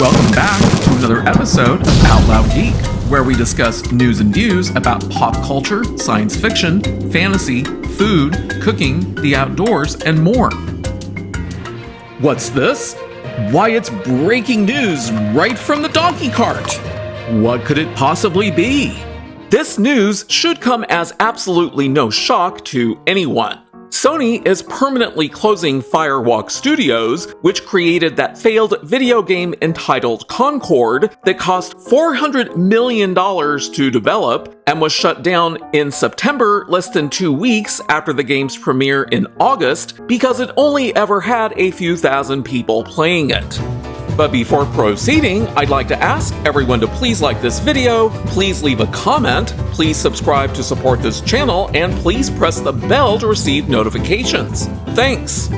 Welcome back to another episode of Out Loud Geek, where we discuss news and views about pop culture, science fiction, fantasy, food, cooking, the outdoors, and more. What's this? Why, it's breaking news right from the donkey cart! What could it possibly be? This news should come as absolutely no shock to anyone. Sony is permanently closing Firewalk Studios, which created that failed video game entitled Concord that cost $400 million to develop and was shut down in September, less than 2 weeks after the game's premiere in August, because it only ever had a few thousand people playing it. But before proceeding, I'd like to ask everyone to please like this video, please leave a comment, please subscribe to support this channel, and please press the bell to receive notifications. Thanks!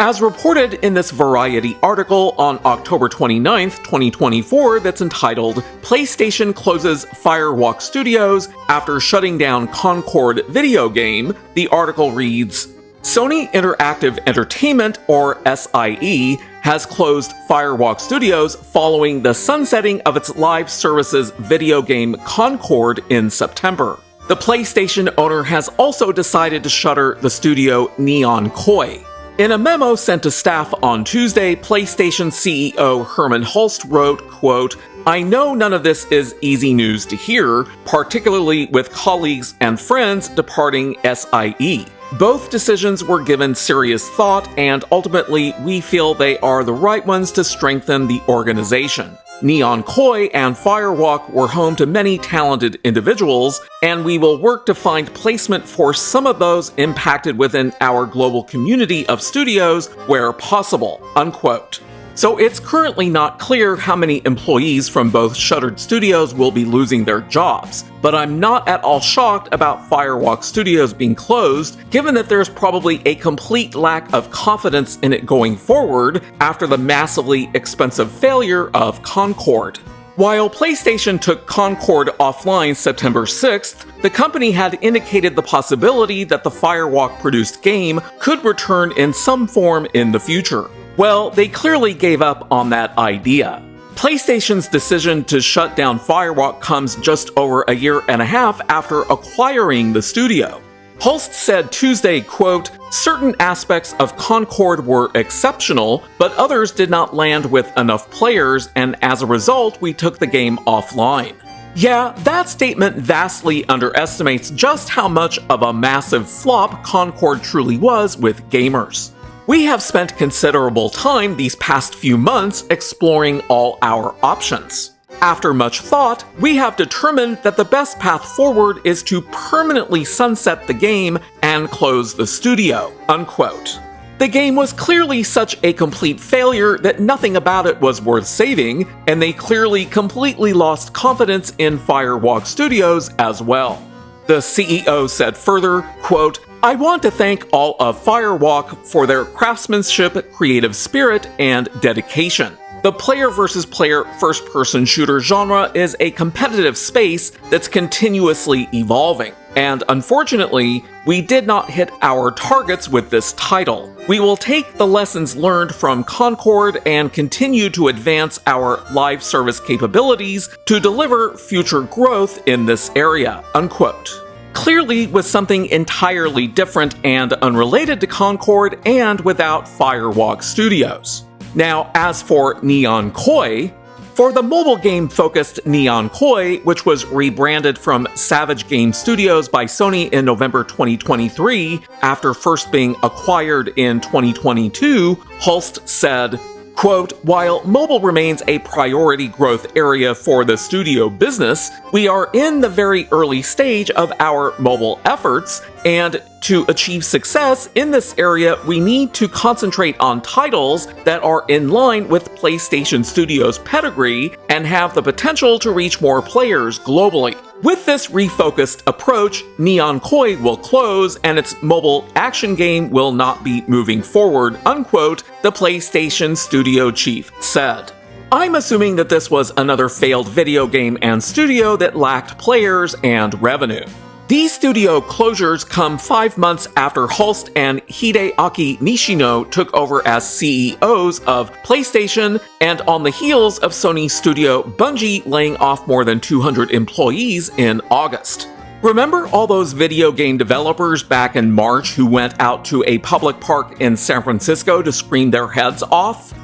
As reported in this Variety article on October 29th, 2024 that's entitled, PlayStation Closes Firewalk Studios After Shutting Down Concord Video Game, the article reads, Sony Interactive Entertainment, or SIE, has closed Firewalk Studios following the sunsetting of its live services video game Concord in September. The PlayStation owner has also decided to shutter the studio Neon Koi. In a memo sent to staff on Tuesday, PlayStation CEO Herman Hulst wrote, quote, I know none of this is easy news to hear, particularly with colleagues and friends departing SIE. Both decisions were given serious thought, and ultimately we feel they are the right ones to strengthen the organization. Neon Koi and Firewalk were home to many talented individuals, and we will work to find placement for some of those impacted within our global community of studios where possible, unquote. So it's currently not clear how many employees from both shuttered studios will be losing their jobs, but I'm not at all shocked about Firewalk Studios being closed, given that there's probably a complete lack of confidence in it going forward after the massively expensive failure of Concord. While PlayStation took Concord offline September 6th, the company had indicated the possibility that the Firewalk-produced game could return in some form in the future. Well, they clearly gave up on that idea. PlayStation's decision to shut down Firewalk comes just over a year and a half after acquiring the studio. Hulst said Tuesday, quote, certain aspects of Concord were exceptional, but others did not land with enough players, and as a result, we took the game offline. Yeah, that statement vastly underestimates just how much of a massive flop Concord truly was with gamers. We have spent considerable time these past few months exploring all our options. After much thought, we have determined that the best path forward is to permanently sunset the game and close the studio, unquote. The game was clearly such a complete failure that nothing about it was worth saving, and they clearly completely lost confidence in Firewalk Studios as well. The CEO said further, quote, I want to thank all of Firewalk for their craftsmanship, creative spirit, and dedication. The player versus player first-person shooter genre is a competitive space that's continuously evolving, and unfortunately, we did not hit our targets with this title. We will take the lessons learned from Concord and continue to advance our live service capabilities to deliver future growth in this area, unquote. Clearly with something entirely different and unrelated to Concord and without Firewalk Studios. Now, as for Neon Koi, for the mobile game-focused Neon Koi, which was rebranded from Savage Game Studios by Sony in November 2023, after first being acquired in 2022, Hulst said, quote, while mobile remains a priority growth area for the studio business, we are in the very early stage of our mobile efforts, and to achieve success in this area, we need to concentrate on titles that are in line with PlayStation Studios' pedigree and have the potential to reach more players globally. With this refocused approach, Neon Koi will close and its mobile action game will not be moving forward, unquote, the PlayStation Studio chief said. I'm assuming that this was another failed video game and studio that lacked players and revenue. These studio closures come 5 months after Hulst and Hideaki Nishino took over as CEOs of PlayStation, and on the heels of Sony studio Bungie laying off more than 200 employees in August. Remember all those video game developers back in March who went out to a public park in San Francisco to scream their heads off?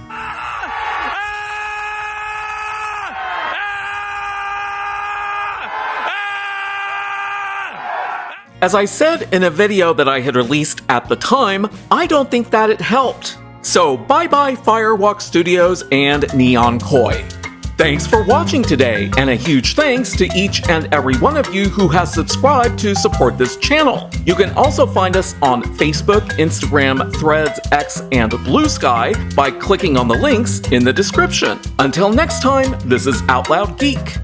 As I said in a video that I had released at the time, I don't think that it helped. So bye-bye Firewalk Studios and Neon Koi. Thanks for watching today, and a huge thanks to each and every one of you who has subscribed to support this channel. You can also find us on Facebook, Instagram, Threads, X, and Blue Sky by clicking on the links in the description. Until next time, this is Out Loud Geek.